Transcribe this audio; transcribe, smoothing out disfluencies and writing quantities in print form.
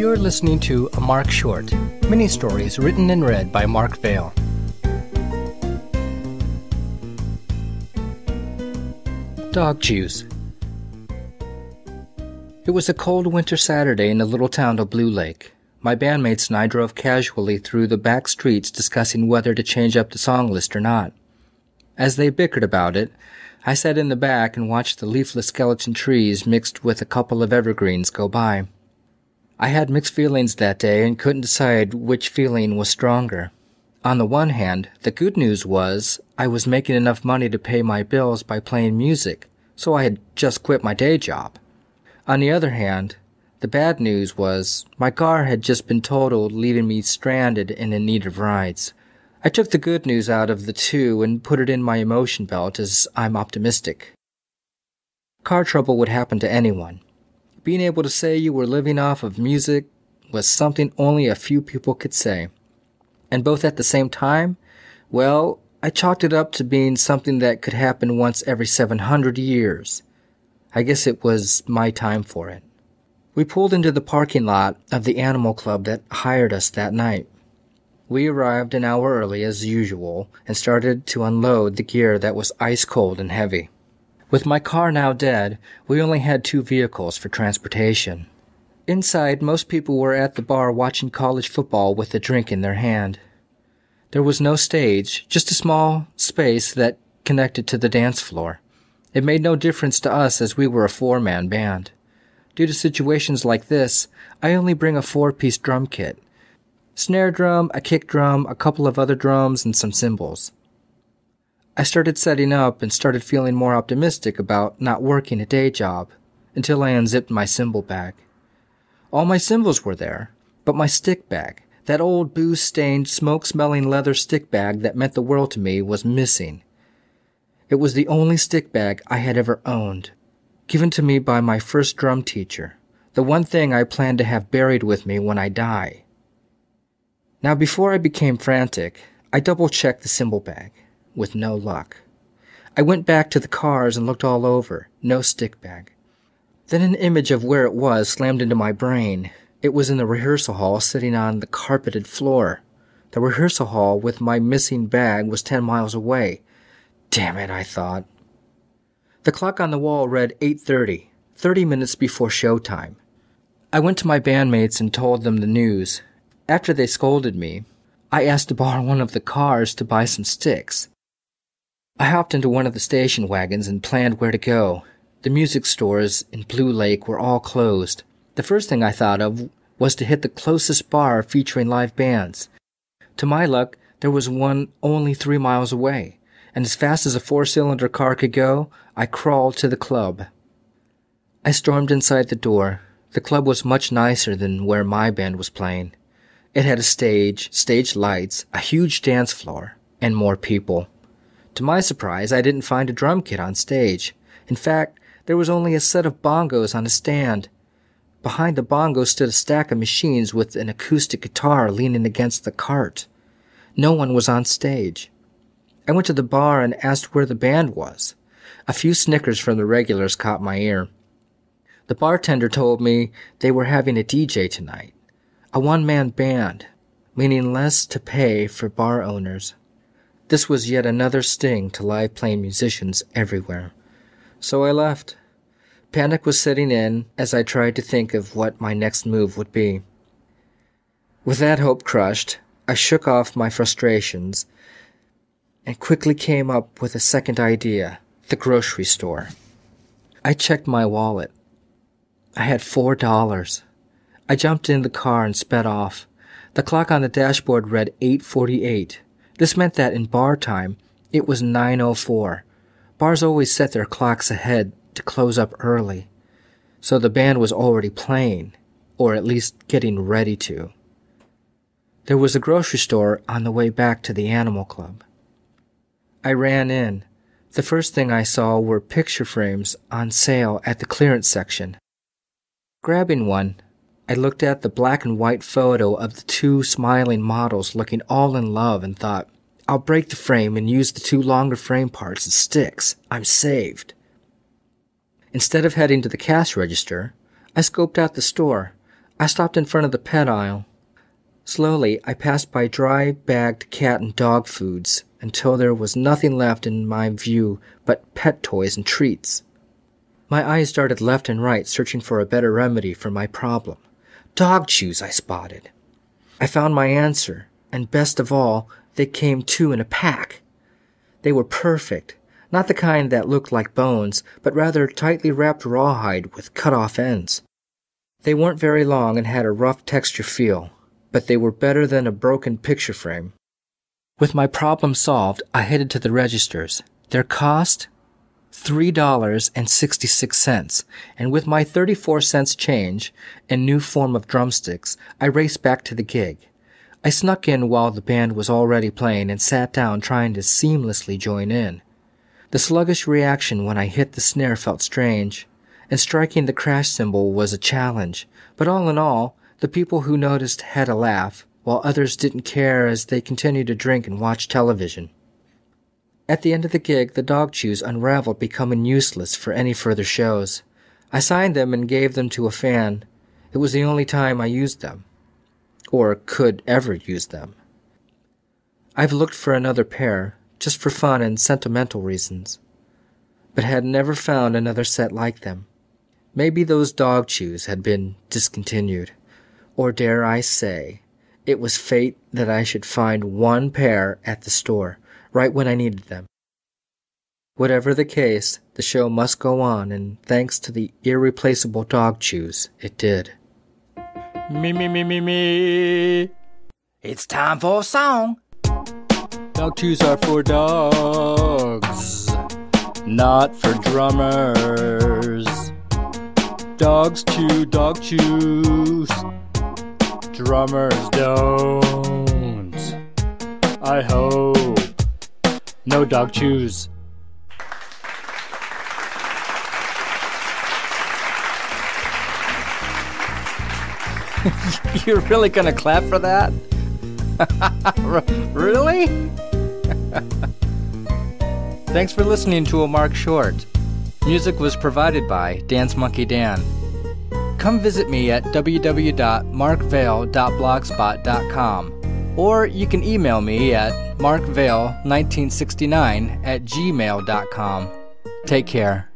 You're listening to A Marc Short, mini-stories written and read by Marc Vale. Dog Juice. It was a cold winter Saturday in the little town of Blue Lake. My bandmates and I drove casually through the back streets discussing whether to change up the song list or not. As they bickered about it, I sat in the back and watched the leafless skeleton trees mixed with a couple of evergreens go by. I had mixed feelings that day and couldn't decide which feeling was stronger. On the one hand, the good news was I was making enough money to pay my bills by playing music, so I had just quit my day job. On the other hand, the bad news was my car had just been totaled, leaving me stranded and in need of rides. I took the good news out of the two and put it in my emotion belt, as I'm optimistic. Car trouble would happen to anyone. Being able to say you were living off of music was something only a few people could say. And both at the same time, well, I chalked it up to being something that could happen once every 700 years. I guess it was my time for it. We pulled into the parking lot of the animal club that hired us that night. We arrived an hour early as usual and started to unload the gear that was ice cold and heavy. With my car now dead, we only had 2 vehicles for transportation. Inside, most people were at the bar watching college football with a drink in their hand. There was no stage, just a small space that connected to the dance floor. It made no difference to us as we were a 4-man band. Due to situations like this, I only bring a 4-piece drum kit. Snare drum, a kick drum, a couple of other drums, and some cymbals. I started setting up and started feeling more optimistic about not working a day job until I unzipped my cymbal bag. All my cymbals were there, but my stick bag, that old booze-stained, smoke-smelling leather stick bag that meant the world to me, was missing. It was the only stick bag I had ever owned, given to me by my first drum teacher, the one thing I planned to have buried with me when I die. Now, before I became frantic, I double-checked the cymbal bag. With no luck. I went back to the cars and looked all over. No stick bag. Then an image of where it was slammed into my brain. It was in the rehearsal hall, sitting on the carpeted floor. The rehearsal hall with my missing bag was 10 miles away. Damn it, I thought. The clock on the wall read 8:30, 30 minutes before showtime. I went to my bandmates and told them the news. After they scolded me, I asked to borrow one of the cars to buy some sticks. I hopped into one of the station wagons and planned where to go. The music stores in Blue Lake were all closed. The first thing I thought of was to hit the closest bar featuring live bands. To my luck, there was one only 3 miles away, and as fast as a 4-cylinder car could go, I crawled to the club. I stormed inside the door. The club was much nicer than where my band was playing. It had a stage lights, a huge dance floor, and more people. To my surprise, I didn't find a drum kit on stage. In fact, there was only a set of bongos on a stand. Behind the bongos stood a stack of machines with an acoustic guitar leaning against the cart. No one was on stage. I went to the bar and asked where the band was. A few snickers from the regulars caught my ear. The bartender told me they were having a DJ tonight. A one-man band, meaning less to pay for bar owners. This was yet another sting to live-playing musicians everywhere. So I left. Panic was setting in as I tried to think of what my next move would be. With that hope crushed, I shook off my frustrations and quickly came up with a second idea, the grocery store. I checked my wallet. I had $4. I jumped in the car and sped off. The clock on the dashboard read 8:48. This meant that in bar time, it was 9:04. Bars always set their clocks ahead to close up early, so the band was already playing, or at least getting ready to. There was a grocery store on the way back to the animal club. I ran in. The first thing I saw were picture frames on sale at the clearance section. Grabbing one, I looked at the black and white photo of the 2 smiling models looking all in love and thought, I'll break the frame and use the 2 longer frame parts as sticks. I'm saved. Instead of heading to the cash register, I scoped out the store. I stopped in front of the pet aisle. Slowly, I passed by dry-bagged cat and dog foods until there was nothing left in my view but pet toys and treats. My eyes darted left and right, searching for a better remedy for my problem. Dog chews I spotted. I found my answer, and best of all, they came two in a pack. They were perfect, not the kind that looked like bones, but rather tightly wrapped rawhide with cut-off ends. They weren't very long and had a rough texture feel, but they were better than a broken picture frame. With my problem solved, I headed to the registers. Their cost? $3.66, and with my 34 cents change and new form of drumsticks, I raced back to the gig. I snuck in while the band was already playing and sat down trying to seamlessly join in. The sluggish reaction when I hit the snare felt strange, and striking the crash cymbal was a challenge, but all in all, the people who noticed had a laugh, while others didn't care as they continued to drink and watch television. At the end of the gig, the dog chews unraveled, becoming useless for any further shows. I signed them and gave them to a fan. It was the only time I used them, or could ever use them. I've looked for another pair, just for fun and sentimental reasons, but had never found another set like them. Maybe those dog chews had been discontinued, or dare I say, it was fate that I should find one pair at the store, right when I needed them. Whatever the case, the show must go on, and thanks to the irreplaceable dog chews, it did. Me. It's time for a song. Dog chews are for dogs, not for drummers. Dogs chew dog chews, drummers don't. I hope no dog chews. You're really gonna clap for that? Really? Thanks for listening to a Marc Short. Music was provided by Dance Monkey Dan. Come visit me at www.markvale.blogspot.com, or you can email me at markvale1969@gmail.com. Take care.